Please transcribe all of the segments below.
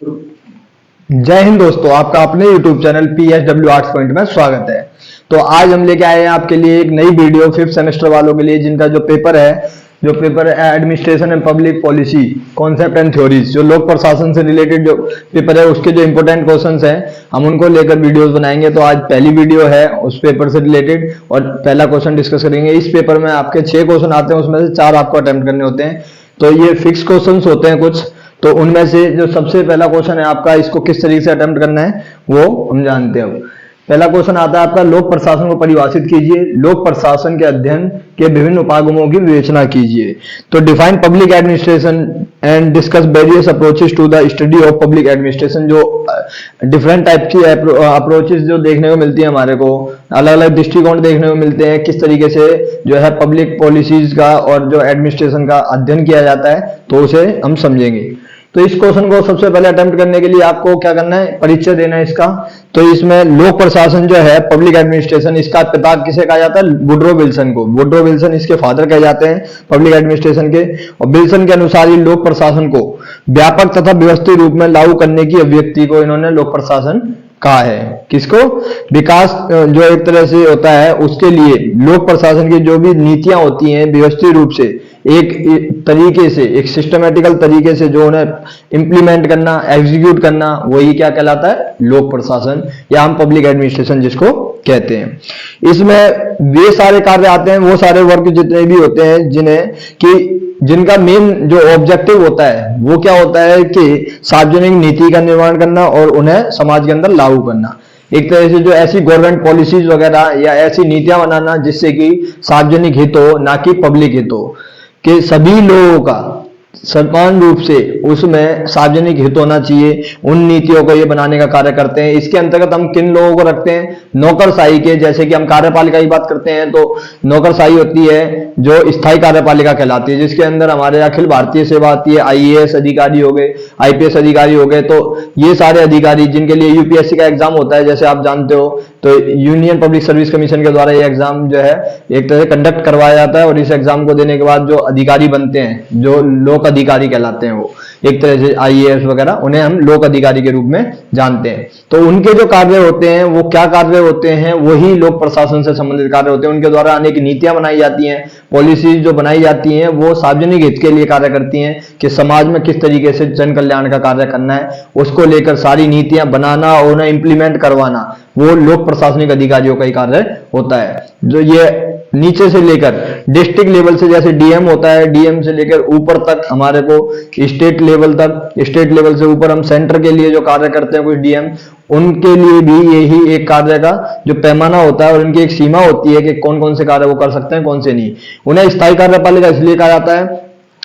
जय हिंद दोस्तों, आपका अपने YouTube channel PSW arts point में स्वागत है। तो आज हम लेके आए हैं आपके लिए एक नई वीडियो 5th सेमेस्टर वालों के लिए, जिनका जो पेपर है administration and public policy concept and theories, जो लोक प्रशासन से रिलेटेड जो पेपर है उसके जो इंपोर्टेंट क्वेश्चंस हैं हम उनको लेकर वीडियोस बनाएंगे। तो आज पहली वीडियो है उस पेपर से रिलेटेड और पहला क्वेश्चन डिस्कस करेंगे। इस पेपर में आपके 6 क्वेश्चन आते हैं, उसमें से 4 आपको अटेम्प्ट करने होते हैं। तो ये फिक्स क्वेश्चन होते हैं कुछ, तो उनमें से जो सबसे पहला क्वेश्चन है आपका, इसको किस तरीके से अटेम्प्ट करना है वो हम जानते हैं। पहला क्वेश्चन आता है आपका, लोक प्रशासन को परिभाषित कीजिए। लोक प्रशासन के अध्ययन के विभिन्न उपागमों की विवेचना कीजिए। तो define public administration and discuss various approaches to the study of public administration. जो डिफरेंट टाइप की अप्रोचेस जो देखने को मिलती है हमारे को, अलग अलग दृष्टिकोण देखने को मिलते हैं, किस तरीके से जो है पब्लिक पॉलिसीज का और जो एडमिनिस्ट्रेशन का अध्ययन किया जाता है, तो उसे हम समझेंगे। तो इस क्वेश्चन को सबसे पहले अटेम्प्ट करने के लिए आपको क्या करना है, परिचय देना है इसका। तो इसमें लोक प्रशासन जो है पब्लिक एडमिनिस्ट्रेशन, इसका पिता किसे कहा जाता है, वुड्रो विल्सन को। वुड्रो विल्सन इसके फादर कहे जाते हैं पब्लिक एडमिनिस्ट्रेशन के। और विल्सन के अनुसार ही लोक प्रशासन को व्यापक तथा व्यवस्थित रूप में लागू करने की अभिव्यक्ति को इन्होंने लोक प्रशासन कहा है। किसको? विकास जो एक तरह से होता है उसके लिए लोक प्रशासन की जो भी नीतियां होती हैं व्यवस्थित रूप से एक तरीके से, एक सिस्टमेटिकल तरीके से जो उन्हें इंप्लीमेंट करना, एग्जीक्यूट करना, वही क्या कहलाता है, लोक प्रशासन या हम पब्लिक एडमिनिस्ट्रेशन जिसको कहते हैं। इसमें वे सारे कार्य आते हैं, वो सारे वर्क जितने भी होते हैं जिनका मेन जो ऑब्जेक्टिव होता है वो क्या होता है कि सार्वजनिक नीति का निर्माण करना और उन्हें समाज के अंदर लागू करना। एक तरह से जो ऐसी गवर्नमेंट पॉलिसीज वगैरह या ऐसी नीतियां बनाना जिससे कि सार्वजनिक हित हो, ना कि पब्लिक हित हो, कि सभी लोगों का समान रूप से उसमें सार्वजनिक हित होना चाहिए। उन नीतियों को ये बनाने का कार्य करते हैं। इसके अंतर्गत हम किन लोगों को रखते हैं, नौकरशाही के। जैसे कि हम कार्यपालिका की बात करते हैं तो नौकरशाही होती है जो स्थायी कार्यपालिका कहलाती है, जिसके अंदर हमारे अखिल भारतीय सेवा आती है, IAS अधिकारी हो गए, IPS अधिकारी हो गए। तो ये सारे अधिकारी जिनके लिए UPSC का एग्जाम होता है, जैसे आप जानते हो, तो यूनियन पब्लिक सर्विस कमीशन के द्वारा ये एग्जाम जो है एक तरह से कंडक्ट करवाया जाता है। और इस एग्जाम को देने के बाद जो अधिकारी बनते हैं, जो लोक अधिकारी कहलाते हैं, वो एक तरह से IAS वगैरह, उन्हें हम लोक अधिकारी के रूप में जानते हैं। तो उनके जो कार्य होते हैं वो क्या कार्य होते हैं, वही लोक प्रशासन से संबंधित कार्य होते हैं। उनके द्वारा अनेक नीतियां बनाई जाती हैं, पॉलिसीज जो बनाई जाती हैं वो सार्वजनिक हित के लिए कार्य करती हैं, कि समाज में किस तरीके से जन कल्याण का कार्य करना है, उसको लेकर सारी नीतियां बनाना और उन्हें इंप्लीमेंट करवाना, वो लोक प्रशासनिक अधिकारियों का ही कार्य होता है। जो ये नीचे से लेकर डिस्ट्रिक्ट लेवल से, जैसे DM होता है, DM से लेकर ऊपर तक हमारे को स्टेट लेवल तक, स्टेट लेवल से ऊपर हम सेंटर के लिए जो कार्य करते हैं कुछ DM, उनके लिए भी यही एक कार्य का जो पैमाना होता है और उनकी एक सीमा होती है कि कौन कौन से कार्य वो कर सकते हैं, कौन से नहीं। उन्हें स्थायी कार्यपालिका इसलिए कहा जाता है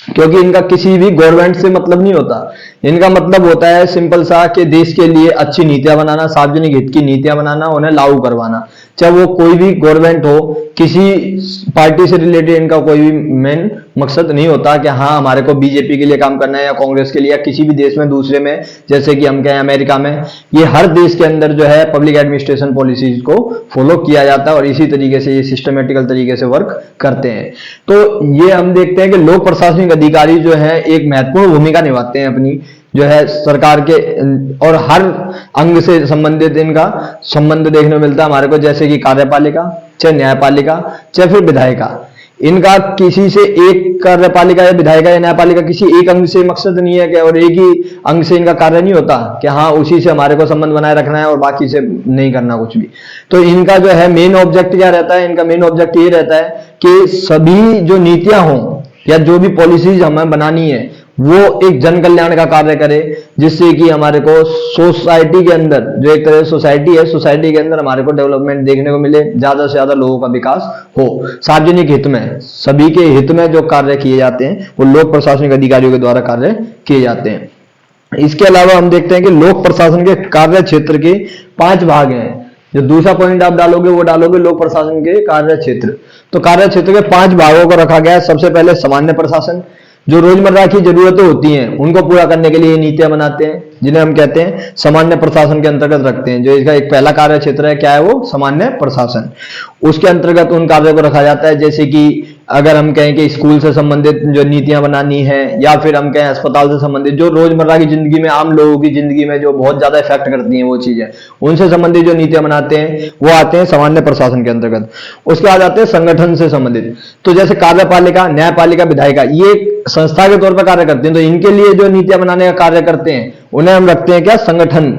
क्योंकि इनका किसी भी गवर्नमेंट से मतलब नहीं होता। इनका मतलब होता है सिंपल सा कि देश के लिए अच्छी नीतियां बनाना, सार्वजनिक हित की नीतियां बनाना, उन्हें लागू करवाना। चाहे वो कोई भी गवर्नमेंट हो, किसी पार्टी से रिलेटेड इनका कोई भी मेन मकसद नहीं होता कि हाँ हमारे को BJP के लिए काम करना है या कांग्रेस के लिए या किसी भी देश में दूसरे में, जैसे कि हम कहें अमेरिका में। ये हर देश के अंदर जो है पब्लिक एडमिनिस्ट्रेशन पॉलिसीज को फॉलो किया जाता है और इसी तरीके से ये सिस्टमेटिकल तरीके से वर्क करते हैं। तो ये हम देखते हैं कि लोक प्रशासनिक अधिकारी जो है एक महत्वपूर्ण भूमिका निभाते हैं अपनी, जो है सरकार के, और हर अंग से संबंधित इनका संबंध देखने को मिलता है हमारे को, जैसे कि कार्यपालिका, चाहे न्यायपालिका, चाहे फिर विधायिका। इनका किसी से एक कार्यपालिका या विधायिका या न्यायपालिका किसी एक अंग से मकसद नहीं है कि, और एक ही अंग से इनका कार्य नहीं होता कि हाँ उसी से हमारे को संबंध बनाए रखना है और बाकी से नहीं करना कुछ भी। तो इनका जो है मेन ऑब्जेक्ट क्या रहता है, इनका मेन ऑब्जेक्ट ये रहता है कि सभी जो नीतियां हों या जो भी पॉलिसीज हमें बनानी है वो एक जन कल्याण का कार्य करे, जिससे कि हमारे को सोसाइटी के अंदर, जो एक तरह सोसाइटी है, सोसाइटी के अंदर हमारे को डेवलपमेंट देखने को मिले, ज्यादा से ज्यादा लोगों का विकास हो, सार्वजनिक हित में, सभी के हित में जो कार्य किए जाते हैं वो लोक प्रशासनिक अधिकारियों के द्वारा कार्य किए जाते हैं। इसके अलावा हम देखते हैं कि लोक प्रशासन के कार्य क्षेत्र के 5 भाग हैं। जो दूसरा पॉइंट आप डालोगे वो डालोगे लोक प्रशासन के कार्य क्षेत्र। तो कार्य क्षेत्र के 5 भागों को रखा गया है। सबसे पहले सामान्य प्रशासन, जो रोजमर्रा की जरूरतें होती हैं उनको पूरा करने के लिए नीतियां बनाते हैं, जिन्हें हम कहते हैं सामान्य प्रशासन के अंतर्गत रखते हैं। जो इसका एक पहला कार्य क्षेत्र है, क्या है वो, सामान्य प्रशासन। उसके अंतर्गत उन कार्यों को रखा जाता है जैसे कि अगर हम कहें कि स्कूल से संबंधित जो नीतियां बनानी है, या फिर हम कहें अस्पताल से संबंधित जो रोजमर्रा की जिंदगी में, आम लोगों की जिंदगी में जो बहुत ज्यादा इफेक्ट करती हैं वो चीजें, उनसे संबंधित जो नीतियां बनाते हैं वो आते हैं सामान्य प्रशासन के अंतर्गत। उसके बाद आते हैं संगठन से संबंधित। तो जैसे कार्यपालिका, न्यायपालिका, विधायिका, ये संस्था के तौर पर कार्य करते हैं, तो इनके लिए जो नीतियां बनाने का कार्य करते हैं उन्हें हम रखते हैं क्या, संगठन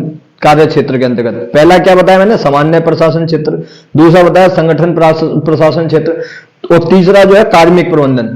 कार्य क्षेत्र के अंतर्गत। पहला क्या बताया मैंने, सामान्य प्रशासन क्षेत्र, दूसरा बताया संगठन प्रशासन क्षेत्र, और तीसरा जो है कार्मिक प्रबंधन,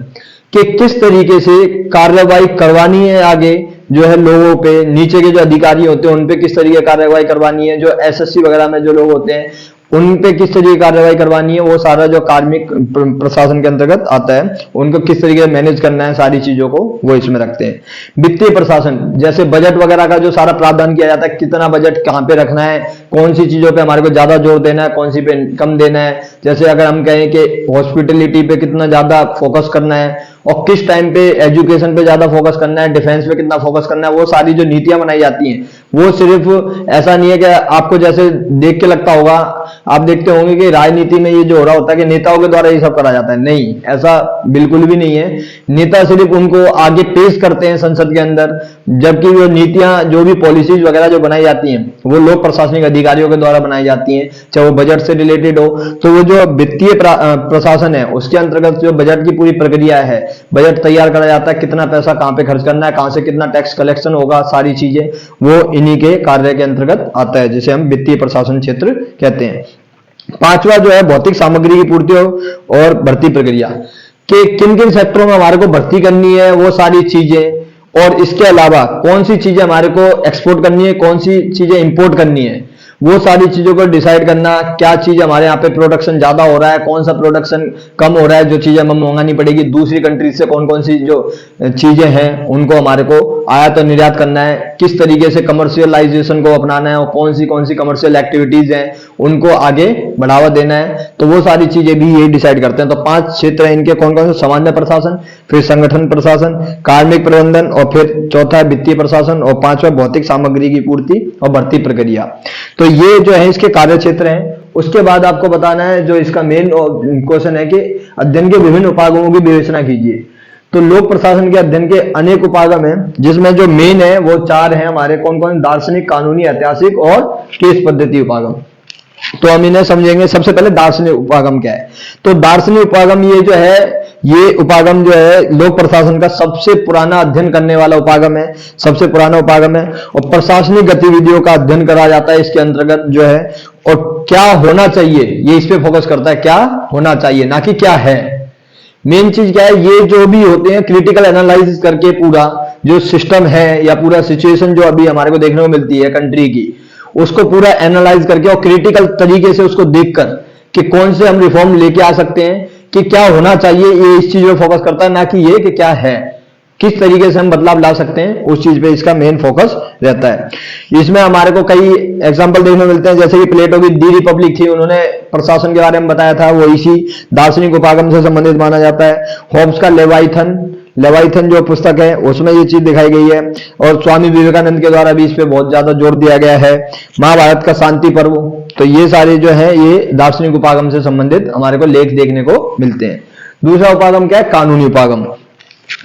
कि किस तरीके से कार्रवाई करवानी है आगे जो है लोगों पे, नीचे के जो अधिकारी होते हैं उन पे किस तरीके कार्रवाई करवानी है, जो एसएससी वगैरह में जो लोग होते हैं उन पे किस तरीके की कार्रवाई करवानी है, वो सारा जो कार्मिक प्रशासन के अंतर्गत आता है, उनको किस तरीके से मैनेज करना है, सारी चीजों को वो इसमें रखते हैं। वित्तीय प्रशासन, जैसे बजट वगैरह का जो सारा प्रावधान किया जाता है, कितना बजट कहाँ पे रखना है, कौन सी चीजों पे हमारे को ज्यादा जोर देना है, कौन सी पे कम देना है। जैसे अगर हम कहें कि हॉस्पिटलिटी पे कितना ज्यादा फोकस करना है, और किस टाइम पे एजुकेशन पे ज्यादा फोकस करना है, डिफेंस पे कितना फोकस करना है, वो सारी जो नीतियां बनाई जाती हैं, वो सिर्फ ऐसा नहीं है कि आपको जैसे देख के लगता होगा, आप देखते होंगे कि राजनीति में ये जो हो रहा होता है कि नेताओं के द्वारा ये सब करा जाता है, नहीं, ऐसा बिल्कुल भी नहीं है। नेता सिर्फ उनको आगे पेश करते हैं संसद के अंदर, जबकि वो नीतियां, जो भी पॉलिसीज वगैरह जो बनाई जाती हैं वो लोक प्रशासनिक अधिकारियों के द्वारा बनाई जाती हैं, चाहे वो बजट से रिलेटेड हो। तो वो जो वित्तीय प्रशासन है उसके अंतर्गत जो बजट की पूरी प्रक्रिया है, बजट तैयार करा जाता है, कितना पैसा कहां पे खर्च करना है, कहां से कितना टैक्स कलेक्शन होगा, सारी चीजें वो इन्हीं के कार्य के अंतर्गत आता है, जिसे हम वित्तीय प्रशासन क्षेत्र कहते हैं। पांचवा जो है भौतिक सामग्री की पूर्ति और भर्ती प्रक्रिया, कि किन किन सेक्टरों में हमारे को भर्ती करनी है, वो सारी चीजें, और इसके अलावा कौन सी चीजें हमारे को एक्सपोर्ट करनी है, कौन सी चीजें इंपोर्ट करनी है, वो सारी चीजों को डिसाइड करना, क्या चीज हमारे यहाँ पे प्रोडक्शन ज्यादा हो रहा है, कौन सा प्रोडक्शन कम हो रहा है, जो चीजें हमें मंगानी पड़ेगी दूसरी कंट्रीज से, कौन कौन सी जो चीजें हैं उनको हमारे को आयात और निर्यात करना है, किस तरीके से कमर्शियलाइजेशन को अपनाना है, और कौन सी कमर्शियल एक्टिविटीज हैं उनको आगे बढ़ावा देना है, तो वो सारी चीजें भी यही डिसाइड करते हैं। तो 5 क्षेत्र हैं इनके, कौन कौन से, सामान्य प्रशासन, फिर संगठन प्रशासन, कार्मिक प्रबंधन, और फिर चौथा है वित्तीय प्रशासन, और 5वां भौतिक सामग्री की पूर्ति और भर्ती प्रक्रिया। तो ये जो है इसके कार्य क्षेत्र हैं। उसके बाद आपको बताना है जो इसका मेन क्वेश्चन है कि अध्ययन के विभिन्न उपागमों की विवेचना कीजिए। तो लोक प्रशासन के अध्ययन के अनेक उपागम हैं, जिसमें जो मेन है वो 4 हैं हमारे, कौन कौन, दार्शनिक, कानूनी, ऐतिहासिक और केस पद्धति उपागम। तो हम इन्हें समझेंगे। सबसे पहले दार्शनिक उपागम क्या है। तो दार्शनिक उपागम ये जो है, ये उपागम जो है लोक प्रशासन का सबसे पुराना अध्ययन करने वाला उपागम है, सबसे पुराना उपागम है, और प्रशासनिक गतिविधियों का अध्ययन करा जाता है इसके अंतर्गत जो है। और क्या होना चाहिए ये इस पे फोकस करता है, क्या होना चाहिए, ना कि क्या है। मेन चीज क्या है, ये जो भी होते हैं क्रिटिकल एनालिसिस करके पूरा जो सिस्टम है या पूरा सिचुएशन जो अभी हमारे को देखने को मिलती है कंट्री की, उसको पूरा एनालाइज करके और क्रिटिकल तरीके से उसको देखकर कि कौन से हम रिफॉर्म लेके आ सकते हैं, कि क्या होना चाहिए, ये इस चीज पे फोकस करता है, ना कि ये कि क्या है, किस तरीके से हम बदलाव ला सकते हैं, उस चीज पे इसका मेन फोकस रहता है। इसमें हमारे को कई एग्जांपल देखने मिलते हैं, जैसे कि प्लेटो की दी रिपब्लिक थी, उन्होंने प्रशासन के बारे में बताया था, वो इसी दार्शनिक उपागम से संबंधित माना जाता है। होब्स का लेवाइथन जो पुस्तक है उसमें ये चीज दिखाई गई है, और स्वामी विवेकानंद के द्वारा भी इस पे बहुत ज्यादा जोर दिया गया है। महाभारत का शांति पर्व, तो ये सारे जो है ये दार्शनिक उपागम से संबंधित हमारे को लेख देखने को मिलते हैं। दूसरा उपागम क्या है, कानूनी उपागम।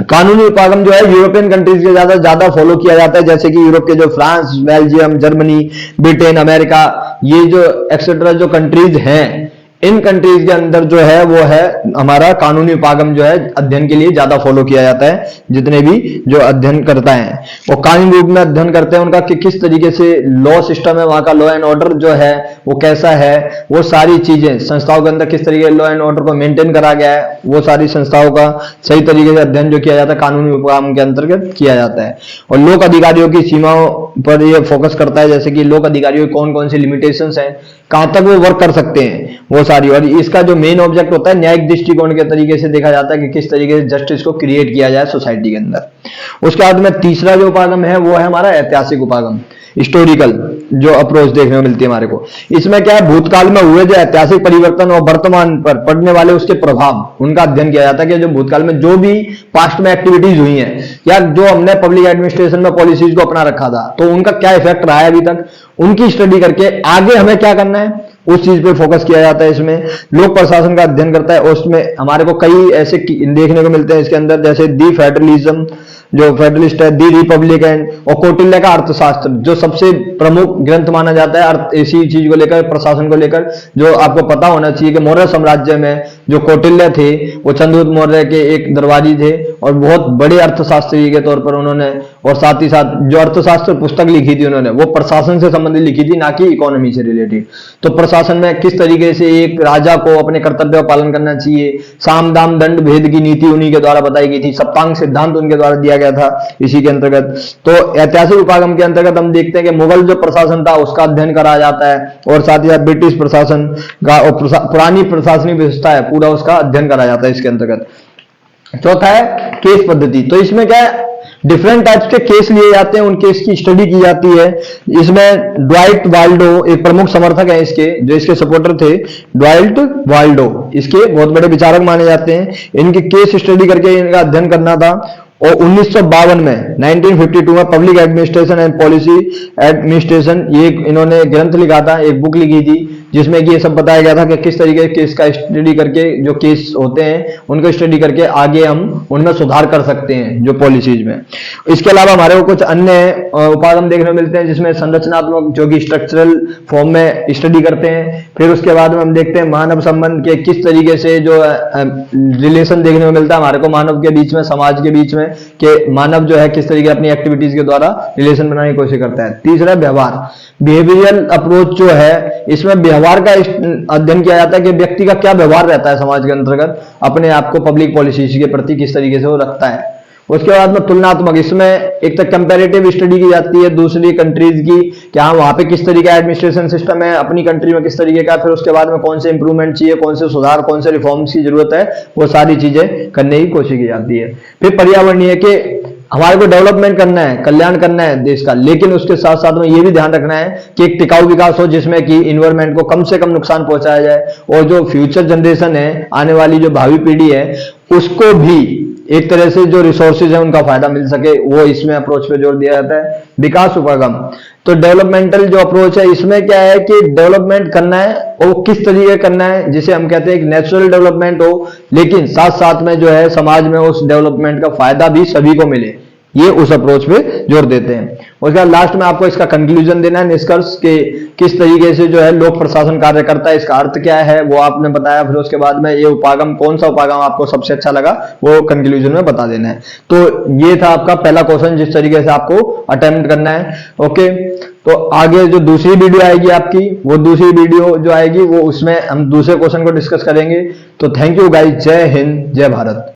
कानूनी उपागम जो है यूरोपियन कंट्रीज के ज्यादा फॉलो किया जाता है, जैसे कि यूरोप के जो France, Belgium, Germany, Britain, America, ये जो एक्सेट्रा जो कंट्रीज हैं, इन कंट्रीज के अंदर जो है वो है हमारा कानूनी उपागम जो है अध्ययन के लिए ज्यादा फॉलो किया जाता है। जितने भी जो अध्ययन करता है वो कानूनी रूप में अध्ययन करते हैं उनका, कि किस तरीके से लॉ सिस्टम है वहां का, लॉ एंड ऑर्डर जो है वो कैसा है, वो सारी चीजें संस्थाओं के अंदर किस तरीके से लॉ एंड ऑर्डर को मेंटेन करा गया है, वो सारी संस्थाओं का सही तरीके से अध्ययन जो किया जाता है कानूनी उपागम के अंतर्गत किया जाता है। और लोक अधिकारियों की सीमाओं पर ये फोकस करता है, जैसे कि लोक अधिकारियों की कौन कौन सी लिमिटेशंस हैं, कहां तक वो वर्क कर सकते हैं, वो सारी। और इसका जो मेन ऑब्जेक्ट होता है न्यायिक दृष्टिकोण के तरीके से देखा जाता है कि किस तरीके से जस्टिस को क्रिएट किया जाए सोसाइटी के अंदर। उसके बाद में तीसरा जो उपागम है वो है हमारा ऐतिहासिक उपागम, हिस्टोरिकल जो अप्रोच देखने को मिलती है हमारे को। इसमें क्या है, भूतकाल में हुए जो ऐतिहासिक परिवर्तन और वर्तमान पर पड़ने वाले उसके प्रभाव, उनका अध्ययन किया जाता है, कि जो भूतकाल में जो भी पास्ट में एक्टिविटीज हुई हैं, या जो हमने पब्लिक एडमिनिस्ट्रेशन में पॉलिसीज को अपना रखा था, तो उनका क्या इफेक्ट रहा है अभी तक, उनकी स्टडी करके आगे हमें क्या करना है, उस चीज पे फोकस किया जाता है। इसमें लोक प्रशासन का अध्ययन करता है और उसमें हमारे को कई ऐसे देखने को मिलते हैं इसके अंदर, जैसे दी फेडरलिज्म जो फेडरलिस्ट है, दी रिपब्लिक एंड और कौटिल्य का अर्थशास्त्र जो सबसे प्रमुख ग्रंथ माना जाता है अर्थ इसी चीज को लेकर, प्रशासन को लेकर। जो आपको पता होना चाहिए कि मौर्य साम्राज्य में जो कौटिल्य थे वो चंद्रगुप्त मौर्य के एक दरबारी थे और बहुत बड़े अर्थशास्त्री के तौर पर उन्होंने, और साथ ही साथ जो अर्थशास्त्र पुस्तक लिखी थी उन्होंने वो प्रशासन से संबंधित लिखी थी, ना कि इकोनॉमी से रिलेटेड। तो प्रशासन में किस तरीके से एक राजा को अपने कर्तव्य का पालन करना चाहिए, साम दाम दंड भेद की नीति उन्हीं के द्वारा बताई गई थी, सप्तांग सिद्धांत उनके द्वारा दिया गया था इसी के अंतर्गत। तो ऐतिहासिक उपागम के अंतर्गत हम देखते हैं कि मुगल जो प्रशासन था उसका अध्ययन कराया जाता है और साथ ही साथ ब्रिटिश प्रशासन का और पुरानी प्रशासनिक व्यवस्था है पूरा उसका अध्ययन कराया जाता है इसके अंतर्गत। चौथा है केस पद्धति। तो इसमें क्या है, डिफरेंट टाइप्स के केस लिए जाते हैं, उन केस की स्टडी की जाती है। इसमें ड्वाइट वाल्डो एक प्रमुख समर्थक है इसके, जो इसके सपोर्टर थे, ड्वाइट वाल्डो इसके बहुत बड़े विचारक माने जाते हैं। इनकी केस स्टडी करके इनका अध्ययन करना था और 1952 में 1952 में public administration and policy administration ये इन्होंने ग्रंथ लिखा था, एक बुक लिखी थी जिसमें कि ये सब बताया गया था कि किस तरीके के केस का स्टडी करके जो केस होते हैं उनको स्टडी करके आगे हम उनमें सुधार कर सकते हैं जो पॉलिसीज में। इसके अलावा हमारे को कुछ अन्य उपागम देखने को मिलते हैं जिसमें संरचनात्मक जो कि स्ट्रक्चरल फॉर्म में स्टडी करते हैं। फिर उसके बाद में हम देखते हैं मानव संबंध के किस तरीके से जो रिलेशन देखने को मिलता है हमारे को मानव के बीच में, समाज के बीच में, कि मानव जो है किस तरीके अपनी एक्टिविटीज के द्वारा रिलेशन बनाने की कोशिश करता है। तीसरा व्यवहार, बिहेवियरल अप्रोच जो है इसमें व्यवहार का अध्ययन किया जाता है कि व्यक्ति का क्या व्यवहार रहता है समाज के अंतर्गत, अपने आप को पब्लिक पॉलिसीज के प्रति किस तरीके से वो रखता है। उसके बाद में तुलनात्मक, इसमें एक तक कंपैरेटिव स्टडी की जाती है दूसरी कंट्रीज की, कि हाँ वहां पे किस तरीके का एडमिनिस्ट्रेशन सिस्टम है, अपनी कंट्री में किस तरीके का, फिर उसके बाद में कौन से इंप्रूवमेंट चाहिए, कौन से सुधार, कौन से रिफॉर्म्स की जरूरत है, वो सारी चीजें करने की कोशिश की जाती है। फिर पर्यावरणीय के हमारे को डेवलपमेंट करना है, कल्याण करना है देश का, लेकिन उसके साथ साथ में ये भी ध्यान रखना है कि एक टिकाऊ विकास हो जिसमें कि इन्वायरमेंट को कम से कम नुकसान पहुंचाया जाए और जो फ्यूचर जनरेशन है, आने वाली जो भावी पीढ़ी है, उसको भी एक तरह से जो रिसोर्सेज है उनका फायदा मिल सके, वो इसमें अप्रोच पे जोर दिया जाता है। विकास उपागम, तो डेवलपमेंटल जो अप्रोच है इसमें क्या है कि डेवलपमेंट करना है और किस तरीके करना है, जिसे हम कहते हैं एक नेचुरल डेवलपमेंट हो, लेकिन साथ साथ में जो है समाज में उस डेवलपमेंट का फायदा भी सभी को मिले, ये उस अप्रोच पे जोर देते हैं। उसके बाद लास्ट में आपको इसका कंक्लूजन देना है, निष्कर्ष के किस तरीके से जो है लोक प्रशासन कार्य करता है, इसका अर्थ क्या है वो आपने बताया। फिर उसके बाद में ये उपागम, कौन सा उपागम आपको सबसे अच्छा लगा वो कंक्लूजन में बता देना है। तो ये था आपका पहला क्वेश्चन जिस तरीके से आपको अटेम्प्ट करना है। ओके, तो आगे जो दूसरी वीडियो आएगी आपकी, वो दूसरी वीडियो जो आएगी वो उसमें हम दूसरे क्वेश्चन को डिस्कस करेंगे। तो थैंक यू गाइस, जय हिंद, जय भारत।